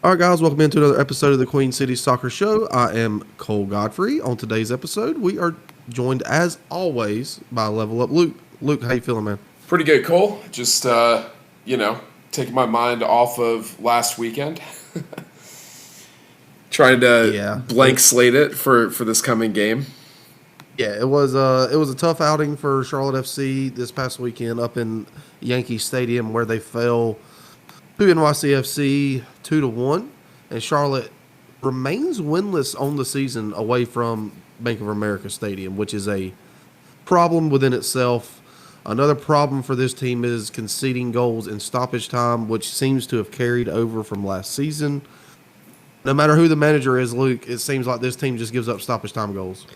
All right, guys, welcome into another episode of the Queen City Soccer Show. I am Cole Godfrey. On today's episode, we are joined, as always, by Level Up Luke. Luke, how you feeling, man? Pretty good, Cole. Just, taking my mind off of last weekend. Trying to blank slate it for this coming game. Yeah, it was a tough outing for Charlotte FC this past weekend up in Yankee Stadium, where they fell to NYCFC 2-1, and Charlotte remains winless on the season away from Bank of America Stadium, which is a problem within itself. Another problem for this team is conceding goals in stoppage time, which seems to have carried over from last season. No matter who the manager is, Luke, it seems like this team just gives up stoppage time goals.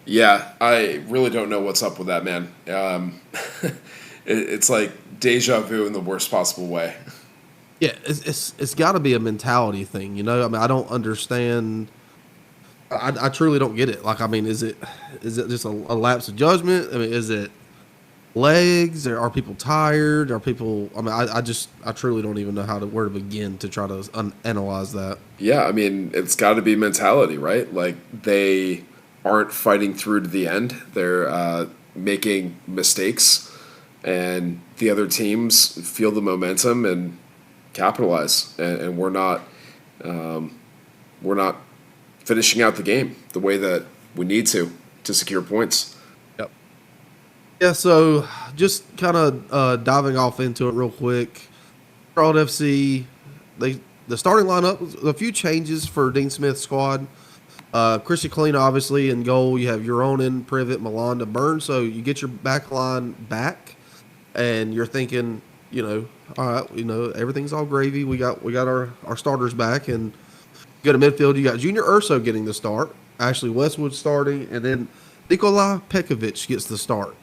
Yeah, I really don't know what's up with that, man. It's like deja vu in the worst possible way. Yeah, it's got to be a mentality thing, you know. I mean, I don't understand. I truly don't get it. Like, I mean, is it just a lapse of judgment? I mean, is it legs? Or are people tired? Are people? I mean, I truly don't even know where to begin to try to analyze that. Yeah, I mean, it's got to be mentality, right? Like, they aren't fighting through to the end. They're making mistakes, and the other teams feel the momentum and capitalize, and we're not finishing out the game the way that we need to secure points. Yep. Yeah. So just kind of diving off into it real quick. Charlotte FC, the starting lineup, a few changes for Dean Smith's squad. Christian Colina, obviously, in goal. You have Euronin, Privet, Malanda, Burns. So you get your back line back, and you're thinking, all right, everything's all gravy. We got our starters back, and you go to midfield. You got Junior Urso getting the start, Ashley Westwood starting, and then Nikolai Pekovic gets the start,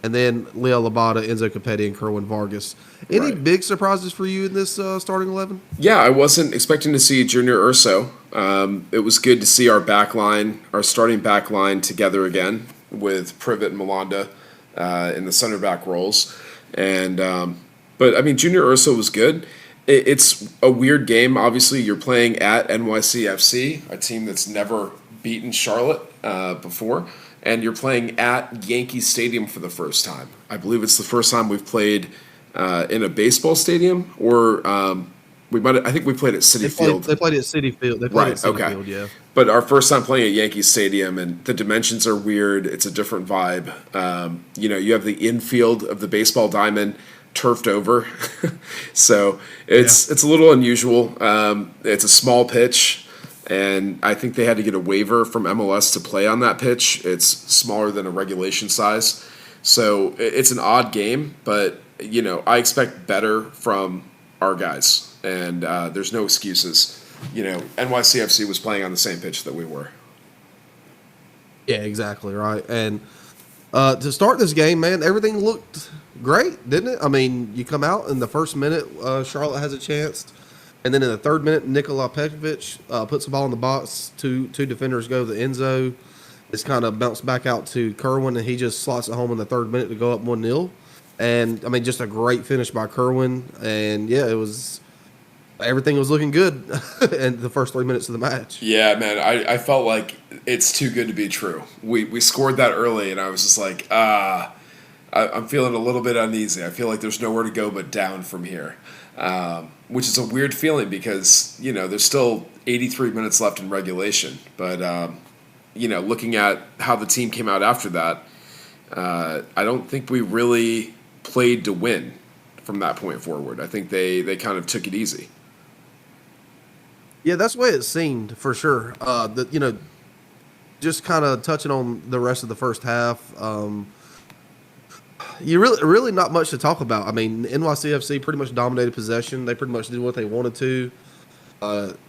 and then Leo Labata, Enzo Capetti, and Kerwin Vargas. Any big surprises for you in this starting 11? Yeah, I wasn't expecting to see Junior Urso. It was good to see our starting back line together again with Privet and Malanda in the center back roles, and. But, I mean, Junior Urso was good. It's a weird game. Obviously, you're playing at NYCFC, a team that's never beaten Charlotte before, and you're playing at Yankee Stadium for the first time. I believe it's the first time we've played in a baseball stadium, or I think we played at Citi Field. They played at Citi Field. Field, yeah. But our first time playing at Yankee Stadium, and the dimensions are weird. It's a different vibe. You have the infield of the baseball diamond turfed over, so it's a little unusual. It's a small pitch, and I think they had to get a waiver from MLS to play on that pitch. It's smaller than a regulation size, so it's an odd game. But I expect better from our guys, and there's no excuses. NYCFC was playing on the same pitch that we were. Yeah, exactly right. And to start this game, man, everything looked great, didn't it? I mean, you come out in the first minute, Charlotte has a chance, and then in the third minute, Nikola Pekovic puts the ball in the box. Two defenders go to the Enzo. It's kind of bounced back out to Kerwin, and he just slots it home in the third minute to go up 1-0. And, I mean, just a great finish by Kerwin. And, yeah, everything was looking good in the first 3 minutes of the match. Yeah, man, I felt like it's too good to be true. We scored that early, and I was just like, I'm feeling a little bit uneasy. I feel like there's nowhere to go but down from here, which is a weird feeling because, there's still 83 minutes left in regulation. But, looking at how the team came out after that, I don't think we really played to win from that point forward. I think they kind of took it easy. Yeah, that's the way it seemed, for sure. Just kind of touching on the rest of the first half, you really not much to talk about. I mean, NYCFC pretty much dominated possession. They pretty much did what they wanted to.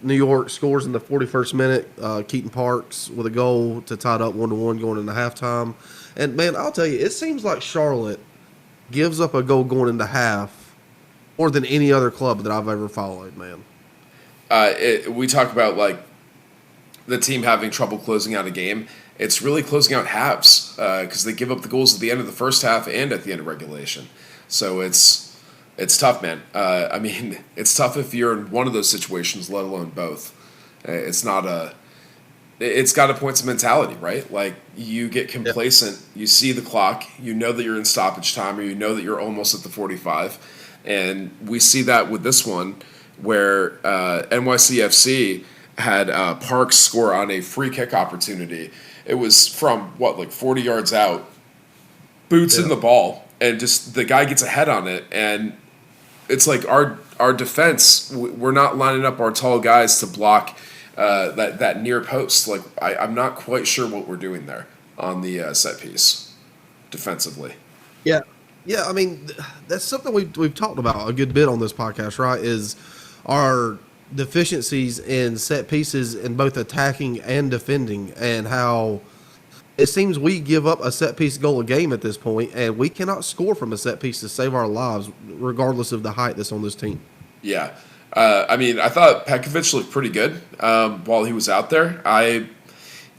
New York scores in the 41st minute. Keaton Parks with a goal to tie it up 1-1 going into halftime. And, man, I'll tell you, it seems like Charlotte gives up a goal going into half more than any other club that I've ever followed, man. We talk about, like, the team having trouble closing out a game. It's really closing out halves because they give up the goals at the end of the first half and at the end of regulation. So it's It's tough, man. I mean, it's tough if you're in one of those situations, let alone both. It's not a. It's got a points of mentality, right? Like you get complacent, you see the clock, you know that you're in stoppage time, or you know that you're almost at the 45, and we see that with this one, where NYCFC had Parks score on a free kick opportunity. It was from what, like 40 yards out, boots in the ball, and just the guy gets a head on it, and it's like our defense. We're not lining up our tall guys to block that near post. Like I'm not quite sure what we're doing there on the set piece defensively. Yeah, yeah. I mean, that's something we've talked about a good bit on this podcast, right? Is our deficiencies in set pieces in both attacking and defending, and how it seems we give up a set piece goal a game at this point, and we cannot score from a set piece to save our lives, regardless of the height that's on this team. Yeah. I mean, I thought Pekovic looked pretty good while he was out there. I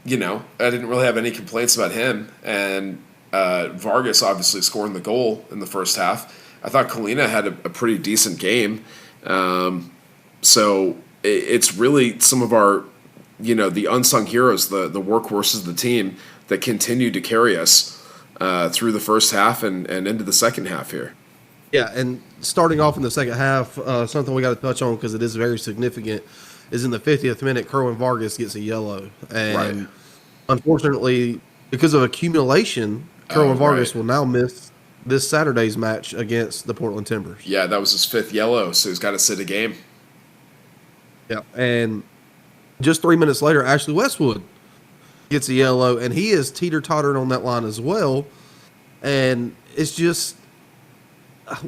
didn't really have any complaints about him. And Vargas obviously scoring the goal in the first half. I thought Kalina had a pretty decent game. So it's really some of our, the unsung heroes, the workhorses of the team that continue to carry us through the first half and into the second half here. Yeah, and starting off in the second half, something we got to touch on because it is very significant is in the 50th minute, Kerwin Vargas gets a yellow. And unfortunately, because of accumulation, Kerwin Vargas will now miss this Saturday's match against the Portland Timbers. Yeah, that was his 5th yellow, so he's got to sit a game. Yeah, and just 3 minutes later, Ashley Westwood gets a yellow, and he is teeter-tottering on that line as well. And it's just,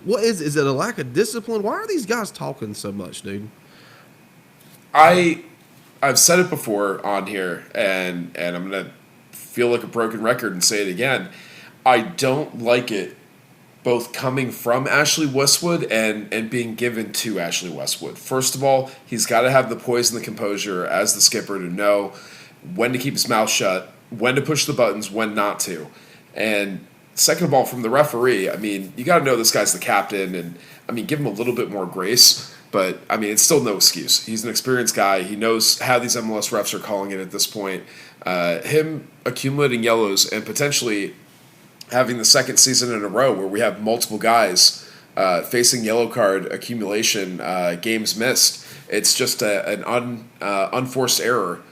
what is it a lack of discipline? Why are these guys talking so much, dude? I've said it before on here, and I'm going to feel like a broken record and say it again. I don't like it both coming from Ashley Westwood and being given to Ashley Westwood. First of all, he's got to have the poise and the composure as the skipper to know when to keep his mouth shut, when to push the buttons, when not to. And second of all, from the referee, I mean, you got to know this guy's the captain, and I mean, give him a little bit more grace. But I mean, it's still no excuse. He's an experienced guy. He knows how these MLS refs are calling it at this point. Him accumulating yellows and potentially having the second season in a row where we have multiple guys facing yellow card accumulation, games missed. It's just an unforced error.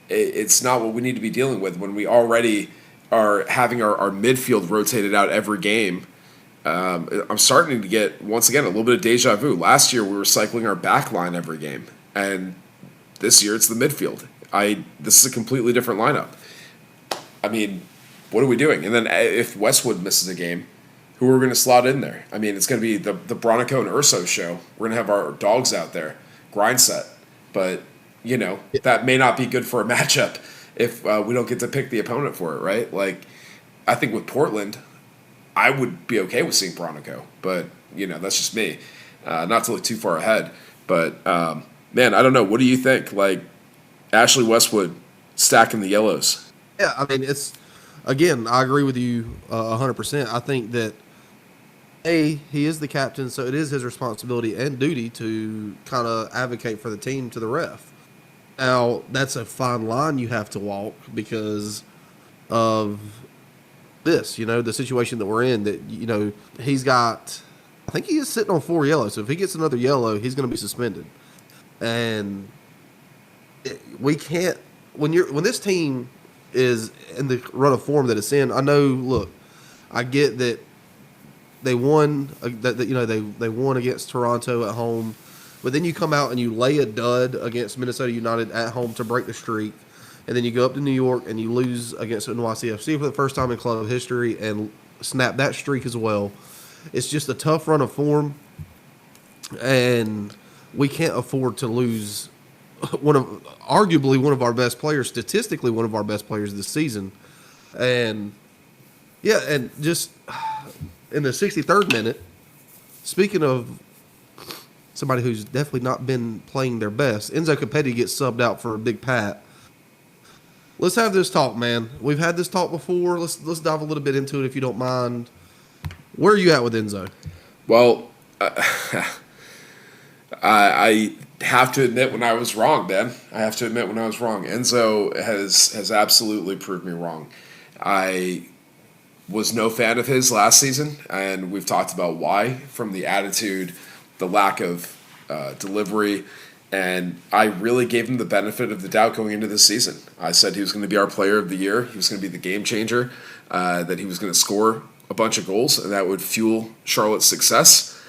It's not what we need to be dealing with when we already are having our midfield rotated out every game. I'm starting to get, once again, a little bit of deja vu. Last year, we were cycling our back line every game, and this year it's the midfield. This is a completely different lineup. I mean, what are we doing? And then if Westwood misses a game, who are we going to slot in there? I mean, it's going to be the Bronico and Urso show. We're going to have our dogs out there, grind set. But, that may not be good for a matchup if we don't get to pick the opponent for it, right? Like, I think with Portland, I would be okay with seeing Bronico, but that's just me. Not to look too far ahead, but man, I don't know. What do you think? Like Ashley Westwood stacking the yellows. Yeah, I mean, it's again, I agree with you 100%. I think that he is the captain, so it is his responsibility and duty to kind of advocate for the team to the ref. Now, that's a fine line you have to walk because of this, the situation that we're in, that, he's got, I think he is sitting on 4 yellows. So if he gets another yellow, he's going to be suspended. And we can't, when this team is in the run of form that it's in, I know, look, I get that they won, they won against Toronto at home, but then you come out and you lay a dud against Minnesota United at home to break the streak. And then you go up to New York and you lose against NYCFC for the first time in club history and snap that streak as well. It's just a tough run of form, and we can't afford to lose arguably one of our best players, statistically one of our best players this season. And yeah, and just in the 63rd minute, speaking of somebody who's definitely not been playing their best, Enzo Capetti gets subbed out for a Big Pat. Let's have this talk, man. We've had this talk before. Let's dive a little bit into it if you don't mind. Where are you at with Enzo? Well, I have to admit when I was wrong, Ben. I have to admit when I was wrong. Enzo has absolutely proved me wrong. I was no fan of his last season, and we've talked about why, from the attitude, the lack of delivery, and I really gave him the benefit of the doubt going into this season. I said he was going to be our player of the year, he was going to be the game changer, that he was going to score a bunch of goals, and that would fuel Charlotte's success.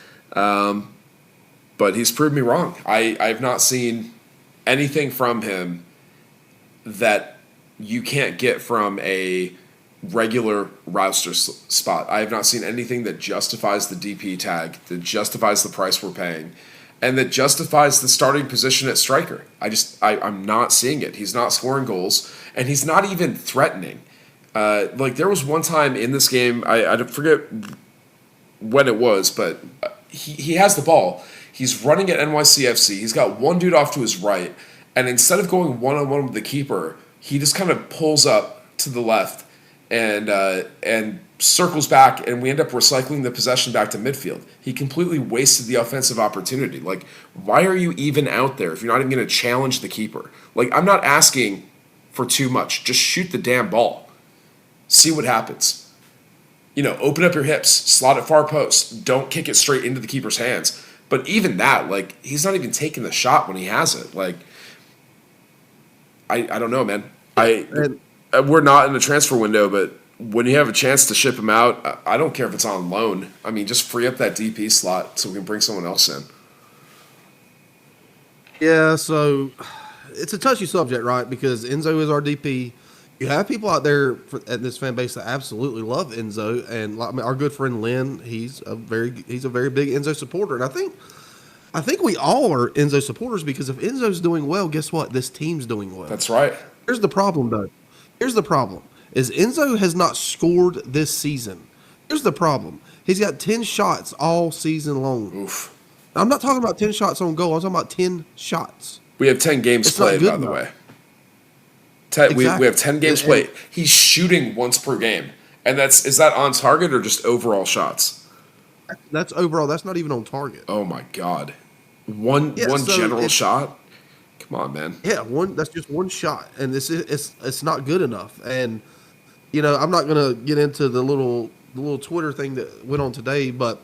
But he's proved me wrong. I've not seen anything from him that you can't get from a regular roster spot. I have not seen anything that justifies the DP tag, that justifies the price we're paying, and that justifies the starting position at striker. I'm not seeing it. He's not scoring goals, and he's not even threatening. Like there was one time in this game, I forget when it was, but he has the ball. He's running at NYCFC. He's got one dude off to his right, and instead of going one-on-one with the keeper, he just kind of pulls up to the left and circles back, and we end up recycling the possession back to midfield. He completely wasted the offensive opportunity. Like, why are you even out there if you're not even going to challenge the keeper? Like, I'm not asking for too much. Just shoot the damn ball. See what happens. Open up your hips, slot it far post. Don't kick it straight into the keeper's hands. But even that, like, he's not even taking the shot when he has it. Like, I don't know, man. We're not in the transfer window, but when you have a chance to ship him out, I don't care if it's on loan. I mean, just free up that DP slot so we can bring someone else in. Yeah, so it's a touchy subject, right? Because Enzo is our DP. You have people out there at this fan base that absolutely love Enzo, and our good friend Lynn, he's a very big Enzo supporter, and I think we all are Enzo supporters because if Enzo's doing well, guess what? This team's doing well. That's right. Here's the problem, though. Here's the problem: is Enzo has not scored this season. Here's the problem: he's got 10 shots all season long. Oof. I'm not talking about 10 shots on goal. I'm talking about 10 shots. We have 10 games played, by the way. We have 10 games played. He's shooting once per game. And is that on target or just overall shots? That's overall. That's not even on target. Oh, my God. One general shot? Come on, man. Yeah, that's just one shot. And it's not good enough. And, I'm not going to get into the little Twitter thing that went on today, but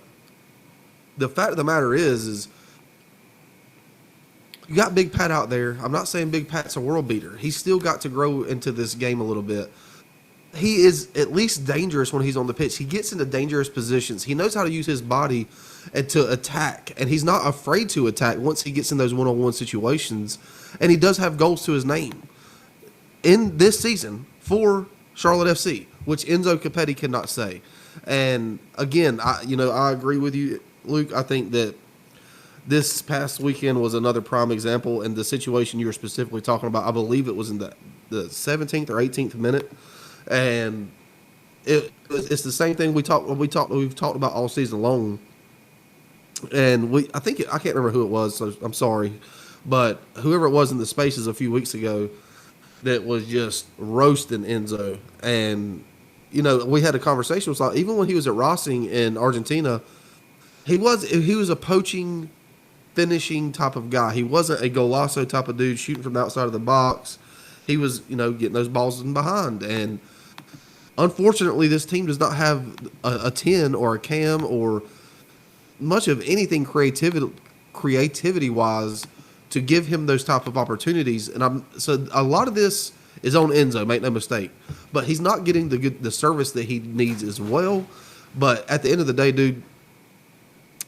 the fact of the matter is you got Big Pat out there. I'm not saying Big Pat's a world beater. He's still got to grow into this game a little bit. He is at least dangerous when he's on the pitch. He gets into dangerous positions. He knows how to use his body and to attack, and he's not afraid to attack once he gets in those one-on-one situations, and he does have goals to his name in this season for Charlotte FC, which Enzo Capetti cannot say. And again, I agree with you, Luke. I think that this past weekend was another prime example, and the situation you were specifically talking about, I believe it was in the 17th or 18th minute, and it's the same thing we've talked about all season long. And I can't remember who it was, so I'm sorry, but whoever it was in the Spaces a few weeks ago that was just roasting Enzo, and we had a conversation. It was like even when he was at Racing in Argentina, he was a poaching, finishing type of guy. He wasn't a golazo type of dude shooting from the outside of the box. He was, getting those balls in behind. And unfortunately, this team does not have a 10 or a Cam or much of anything creativity-wise to give him those type of opportunities. And so a lot of this is on Enzo, make no mistake. But he's not getting the service that he needs as well. But at the end of the day, dude,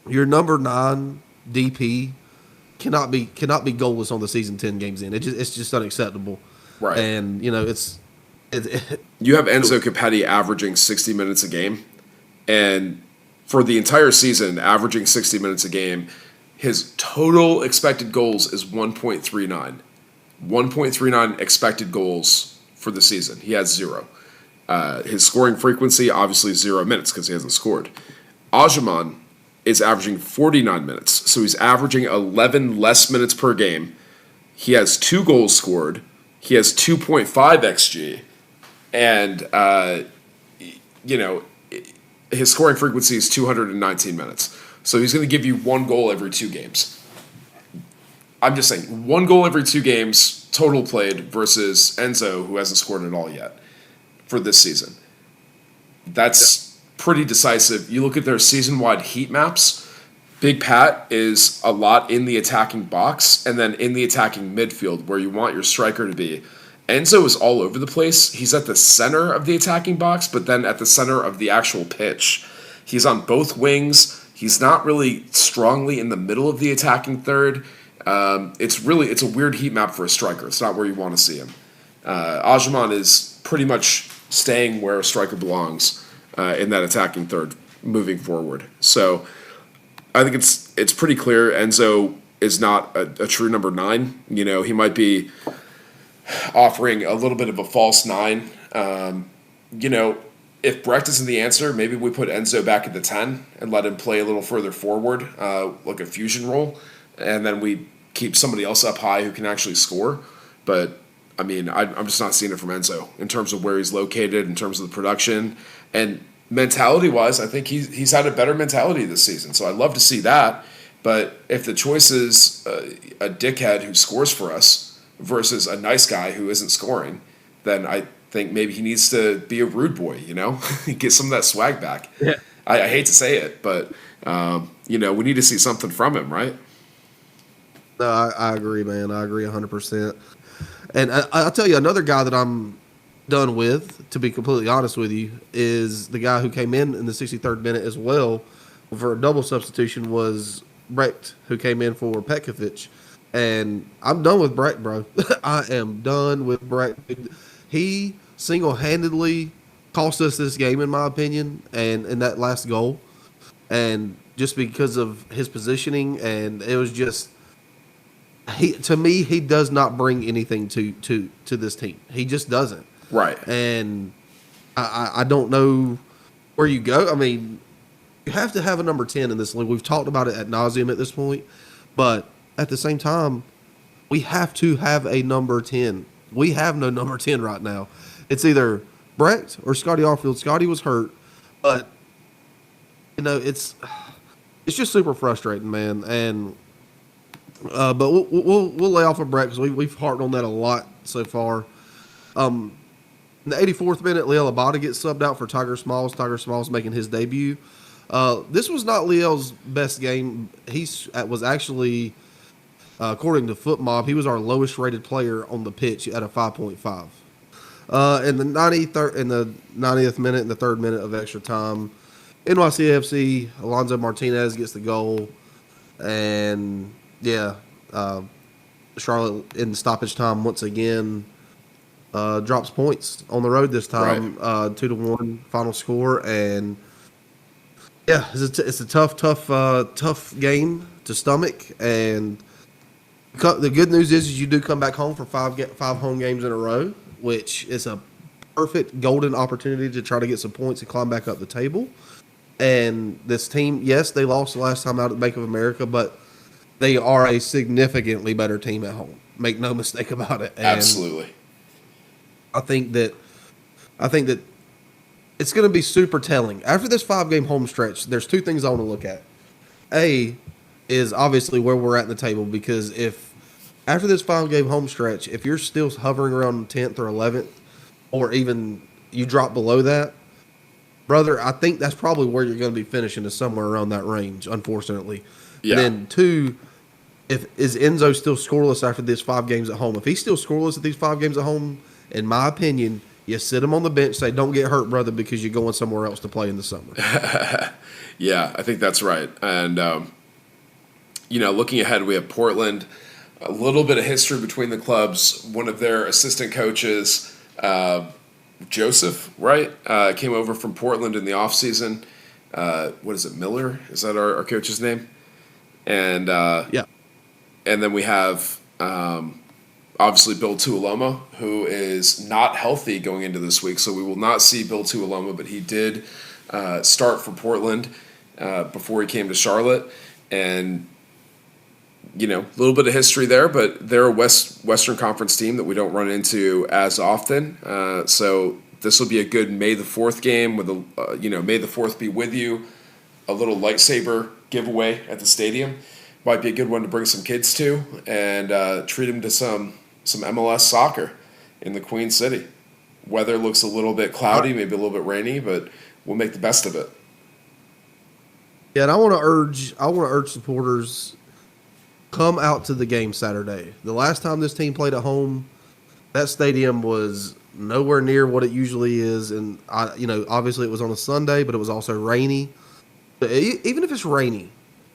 your number 9 DP cannot be goalless on the season 10 games in. It's just unacceptable. Right. And you have Enzo Capetti averaging 60 minutes a game, and for the entire season averaging 60 minutes a game, his total expected goals is 1.39. 1.39 expected goals for the season. He has 0. His scoring frequency, obviously 0 minutes because he hasn't scored. Ajaman is averaging 49 minutes, so he's averaging 11 less minutes per game. He has 2 goals scored. He has 2.5 xG, and his scoring frequency is 219 minutes. So he's going to give you 1 goal every 2 games. I'm just saying, 1 goal every 2 games total played versus Enzo, who hasn't scored at all yet for this season. That's pretty decisive. You look at their season-wide heat maps. Big Pat is a lot in the attacking box and then in the attacking midfield where you want your striker to be. Enzo is all over the place. He's at the center of the attacking box, but then at the center of the actual pitch. He's on both wings. He's not really strongly in the middle of the attacking third. It's a weird heat map for a striker. It's not where you want to see him. Ajman is pretty much staying where a striker belongs in that attacking third moving forward. So I think it's pretty clear Enzo is not a true number 9. You know, he might be offering a little bit of a false 9. You know, if Brecht isn't the answer, maybe we put Enzo back at the 10 and let him play a little further forward, like a fusion role, and then we keep somebody else up high who can actually score. But, I mean, I'm just not seeing it from Enzo in terms of where he's located, in terms of the production. And mentality-wise, I think he's had a better mentality this season. So I'd love to see that. But if the choice is a dickhead who scores for us versus a nice guy who isn't scoring, then I think maybe he needs to be a rude boy, you know, get some of that swag back. Yeah. I hate to say it, but, you know, we need to see something from him, right? No, I agree, man. I agree 100%. And I'll tell you, another guy that I'm done with, to be completely honest with you, is the guy who came in the 63rd minute as well for a double substitution was Brecht, who came in for Petkovic. And I'm done with Brecht, bro. I am done with Brecht. He single-handedly cost us this game, in my opinion, and in that last goal. And just because of his positioning, and it was just, to me, he does not bring anything to this team. He just doesn't. Right. And I don't know where you go. I mean, you have to have a number 10 in this league. We've talked about it ad nauseum at this point, but at the same time, we have to have a number 10. We have no number 10 right now. It's either Brecht or Scotty Arfield. Scotty was hurt, but you know it's just super frustrating, man. And but we'll lay off of Brecht because we've harped on that a lot so far. In the 84th minute, Liel Abada gets subbed out for Tiger Smalls. Tiger Smalls making his debut. This was not Liel's best game. He was actually, according to FootMob, he was our lowest rated player on the pitch at a 5.5. In the 90th minute and the 3rd minute of extra time, NYCFC, Alonso Martinez gets the goal. And, yeah, Charlotte in stoppage time once again drops points on the road this time, right. 2-1 final score. And, yeah, it's a tough game to stomach. And the good news is you do come back home for five home games in a row, which is a perfect golden opportunity to try to get some points and climb back up the table. And this team, yes, they lost the last time out at Bank of America, but they are a significantly better team at home. Make no mistake about it. And absolutely. I think that it's going to be super telling. After this 5-game home stretch, there's 2 things I want to look at. A is obviously where we're at in the table, because if after this 5-game home stretch, if you're still hovering around 10th or 11th, or even you drop below that, brother, I think that's probably where you're going to be finishing, is somewhere around that range, unfortunately. Yeah. And then 2, is Enzo still scoreless after these 5 games at home? If he's still scoreless at these 5 games at home, in my opinion, you sit him on the bench, say, don't get hurt, brother, because you're going somewhere else to play in the summer. Yeah, I think that's right. And, you know, looking ahead, we have Portland. A little bit of history between the clubs. One of their assistant coaches, Joseph, right, came over from Portland in the offseason. What is it, Miller? Is that our coach's name? And yeah. And then we have obviously Bill Tuoloma, who is not healthy going into this week, so we will not see Bill Tuoloma, but he did start for Portland before he came to Charlotte. And you know, a little bit of history there, but they're a Western Conference team that we don't run into as often. So this will be a good May the 4th game with May the 4th be with you, a little lightsaber giveaway at the stadium. Might be a good one to bring some kids to and treat them to some MLS soccer in the Queen City. Weather looks a little bit cloudy, maybe a little bit rainy, but we'll make the best of it. Yeah, and I want to urge supporters, come out to the game Saturday. The last time this team played at home, that stadium was nowhere near what it usually is, and obviously it was on a Sunday, but it was also rainy. Even if it's rainy,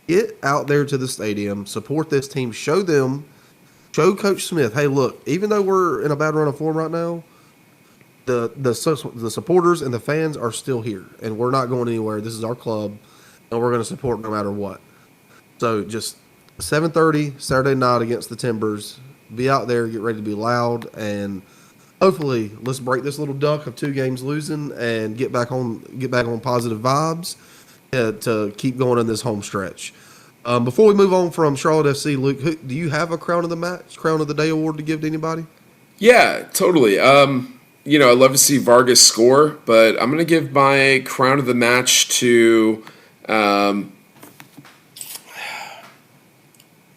get out there to the stadium, support this team, show Coach Smith, hey, look, even though we're in a bad run of form right now, the supporters and the fans are still here, and we're not going anywhere. This is our club, and we're going to support no matter what. So just 7:30 Saturday night against the Timbers. Be out there, get ready to be loud, and hopefully let's break this little duck of 2 games losing and get back on positive vibes to keep going in this home stretch. Before we move on from Charlotte FC, Luke, do you have a crown of the day award to give to anybody? Yeah, totally. I'd love to see Vargas score, but I'm going to give my crown of the match to, I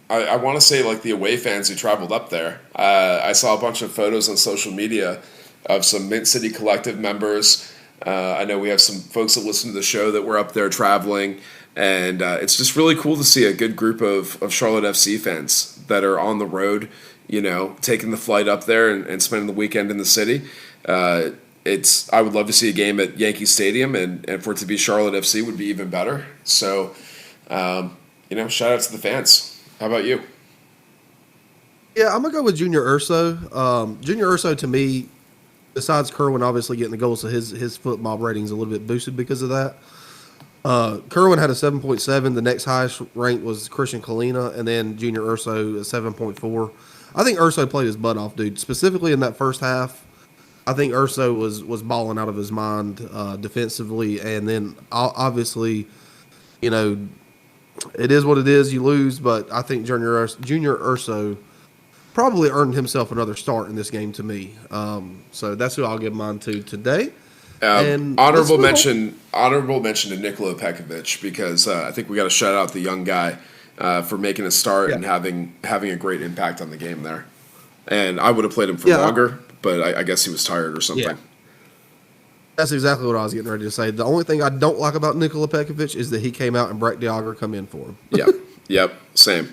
want to say like the away fans who traveled up there. I saw a bunch of photos on social media of some Mint City Collective members. I know we have some folks that listen to the show that were up there traveling, and it's just really cool to see a good group of Charlotte FC fans that are on the road, taking the flight up there and spending the weekend in the city. I would love to see a game at Yankee Stadium, and for it to be Charlotte FC would be even better. So, shout out to the fans. How about you? Yeah, I'm going to go with Junior Urso. Junior Urso, to me, besides Kerwin obviously getting the goals, so his football rating's a little bit boosted because of that. Kerwin had a 7.7. The next highest ranked was Christian Kalina, and then Junior Urso a 7.4. I think Urso played his butt off, dude. Specifically in that first half, I think Urso was balling out of his mind defensively, and then obviously, it is what it is. You lose, but I think Junior Urso probably earned himself another start in this game to me. So that's who I'll give mine to today. And honorable mention to Nikola Pekovic, because I think we got to shout out the young guy for making a start and having a great impact on the game there. And I would have played him for longer, but I guess he was tired or something. Yeah. That's exactly what I was getting ready to say. The only thing I don't like about Nikola Pekovic is that he came out and Brett Diager come in for him. Yep, same.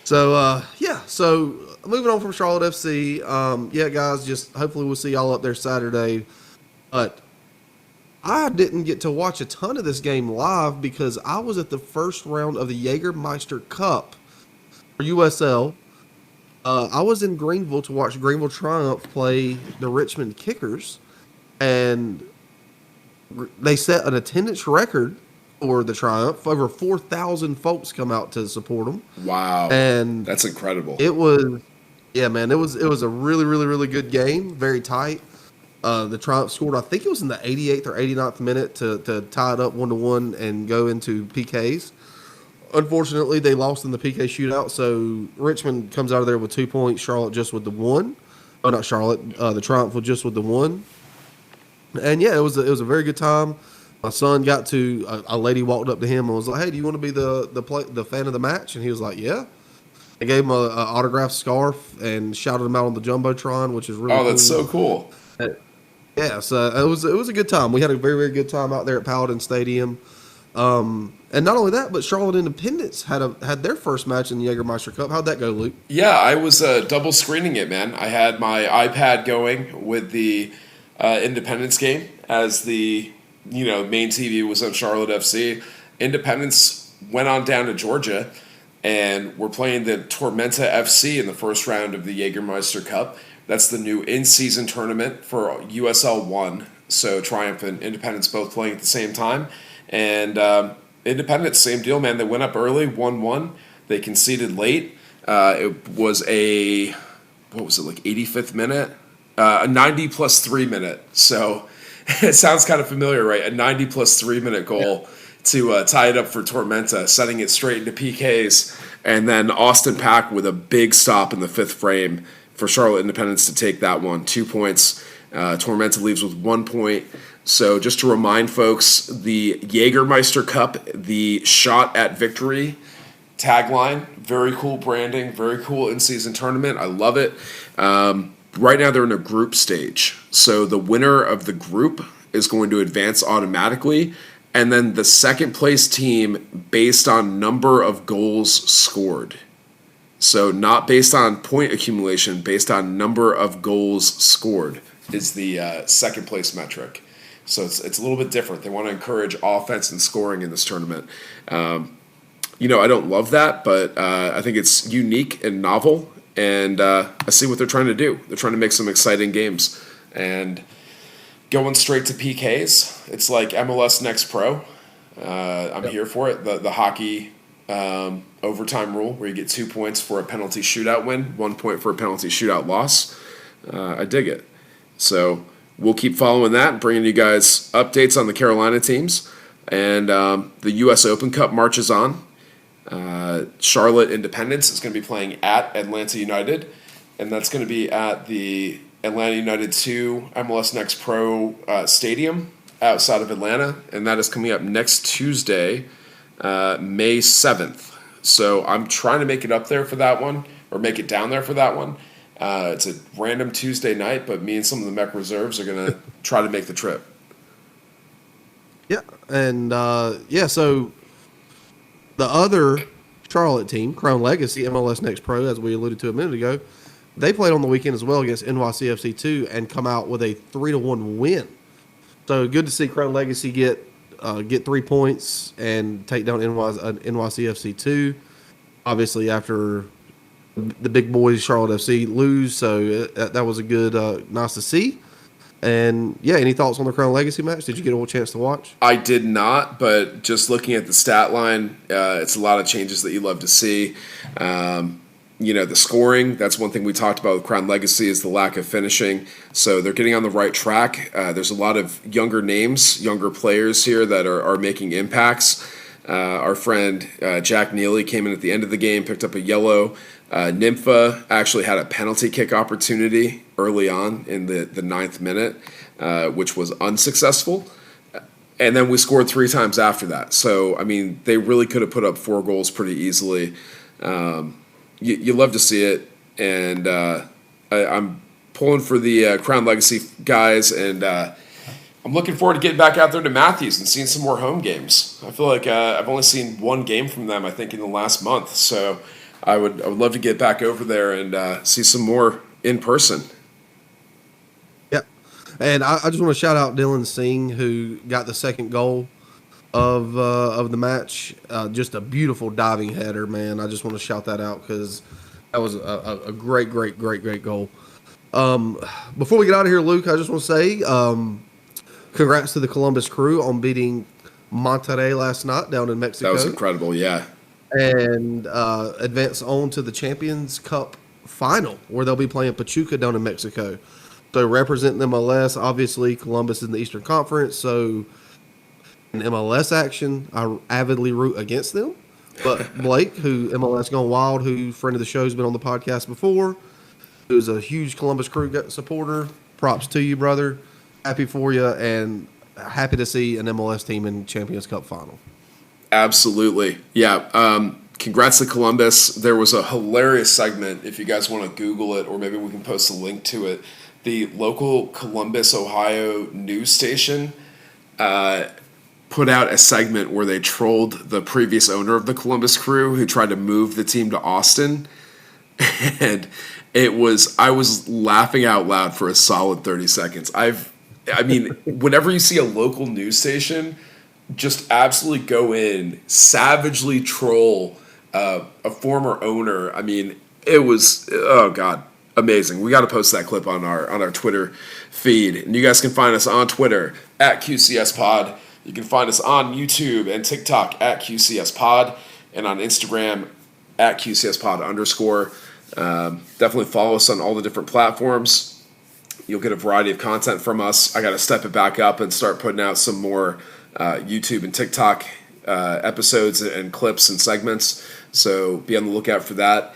So, so moving on from Charlotte FC, guys, just hopefully we'll see y'all up there Saturday. But I didn't get to watch a ton of this game live because I was at the first round of the Jägermeister Cup for USL. I was in Greenville to watch Greenville Triumph play the Richmond Kickers, and they set an attendance record for the Triumph. Over 4,000 folks come out to support them. Wow, and that's incredible. It was, man. It was a really, really, really good game. Very tight. The Triumph scored, I think it was in the 88th or 89th minute to tie it up 1-1 and go into PKs. Unfortunately, they lost in the PK shootout, so Richmond comes out of there with 2 points. Charlotte just with the 1. Oh, not Charlotte. The Triumph was just with the 1. And it was a very good time. My son got to a lady walked up to him and was like, "Hey, do you want to be the fan of the match?" And he was like, "Yeah." I gave him a autographed scarf and shouted him out on the jumbotron, which is really cool. Oh, that's so cool. So it was a good time. We had a very, very good time out there at Paladin Stadium. And not only that, but Charlotte Independence had their first match in the Jägermeister Cup. How'd that go, Luke? Yeah, I was double screening it, man. I had my iPad going with the Independence game as the main TV was on Charlotte FC. Independence went on down to Georgia, and we're playing the Tormenta FC in the first round of the Jägermeister Cup. That's the new in-season tournament for USL 1. So Triumph and Independence both playing at the same time. And Independence, same deal, man. They went up early, 1-1. They conceded late. It was a 85th minute? A 90 plus 3 minute. So it sounds kind of familiar, right? A 90 plus 3 minute goal to tie it up for Tormenta, setting it straight into PKs. And then Austin Pack with a big stop in the 5th frame for Charlotte Independence to take that one. 2 points. Tormenta leaves with 1 point. So just to remind folks, the Jägermeister Cup, the shot at victory tagline, very cool branding, very cool in-season tournament. I love it. Right now they're in a group stage. So the winner of the group is going to advance automatically. And then the second place team based on number of goals scored. So not based on point accumulation, based on number of goals scored is the second place metric. So it's a little bit different. They want to encourage offense and scoring in this tournament. I don't love that, but I think it's unique and novel, and I see what they're trying to do. They're trying to make some exciting games. And going straight to PKs, it's like MLS Next Pro. I'm here for it. The hockey overtime rule, where you get 2 points for a penalty shootout win, 1 point for a penalty shootout loss. I dig it. So we'll keep following that and bringing you guys updates on the Carolina teams. And the U.S. Open Cup marches on. Charlotte Independence is going to be playing at Atlanta United, and that's going to be at the Atlanta United 2 MLS Next Pro Stadium outside of Atlanta, and that is coming up next Tuesday, May 7th. So I'm trying to make it up there for that one, or make it down there for that one. It's a random Tuesday night, but me and some of the Mech reserves are going to try to make the trip. Yeah, and so the other Charlotte team, Crown Legacy, MLS Next Pro, as we alluded to a minute ago, they played on the weekend as well against NYCFC 2 and come out with a 3-1 win. So good to see Crown Legacy get 3 points and take down NYCFC 2. Obviously, after the big boys Charlotte FC lose, so that was a good, nice to see. And yeah, any thoughts on the Crown Legacy match? Did you get a chance to watch? I did not, but just looking at the stat line, it's a lot of changes that you love to see. The scoring, that's one thing we talked about with Crown Legacy, is the lack of finishing. So they're getting on the right track. There's a lot of younger names, younger players here that are making impacts. Our friend Jack Neely came in at the end of the game, picked up a yellow. Nympha actually had a penalty kick opportunity early on in the ninth minute, which was unsuccessful. And then we scored 3 times after that. So, I mean, they really could have put up 4 goals pretty easily. You love to see it. And I'm pulling for the Crown Legacy guys, and I'm looking forward to getting back out there to Matthews and seeing some more home games. I feel like I've only seen 1 game from them, I think, in the last month. So I would love to get back over there and see some more in person. Yeah. And I just want to shout out Dylan Singh, who got the second goal of the match. Just a beautiful diving header, man. I just want to shout that out because that was a great goal. Before we get out of here, Luke, I just want to say congrats to the Columbus Crew on beating Monterrey last night down in Mexico. That was incredible, yeah. And advance on to the Champions Cup final, where they'll be playing Pachuca down in Mexico. So representing MLS, obviously Columbus in the Eastern Conference, so in MLS action, I avidly root against them. But Blake, who MLS Gone Wild, who friend of the show, has been on the podcast before, who's a huge Columbus Crew supporter, props to you, brother. Happy for you, and happy to see an MLS team in Champions Cup final. Absolutely. Yeah. Congrats to Columbus. There was a hilarious segment, if you guys want to Google it, or maybe we can post a link to it. The local Columbus, Ohio news station put out a segment where they trolled the previous owner of the Columbus Crew, who tried to move the team to Austin. And I was laughing out loud for a solid 30 seconds. Whenever you see a local news station just absolutely go in, savagely troll a former owner. I mean, it was, oh God, amazing. We got to post that clip on our Twitter feed. And you guys can find us on Twitter at QCS Pod. You can find us on YouTube and TikTok at QCS Pod, and on Instagram at QCS Pod _. Definitely follow us on all the different platforms. You'll get a variety of content from us. I got to step it back up and start putting out some more YouTube and TikTok episodes and clips and segments. So be on the lookout for that.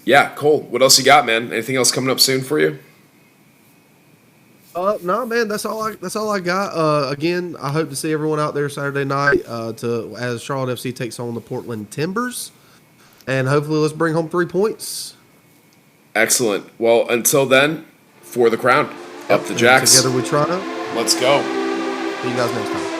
Yeah, Cole, what else you got, man? Anything else coming up soon for you? No, man, that's all I got. Again, I hope to see everyone out there Saturday night as Charlotte FC takes on the Portland Timbers, and hopefully let's bring home 3 points. Excellent. Well, until then, for the crown, up the And Jacks. together we try to. Let's go. See you guys next time.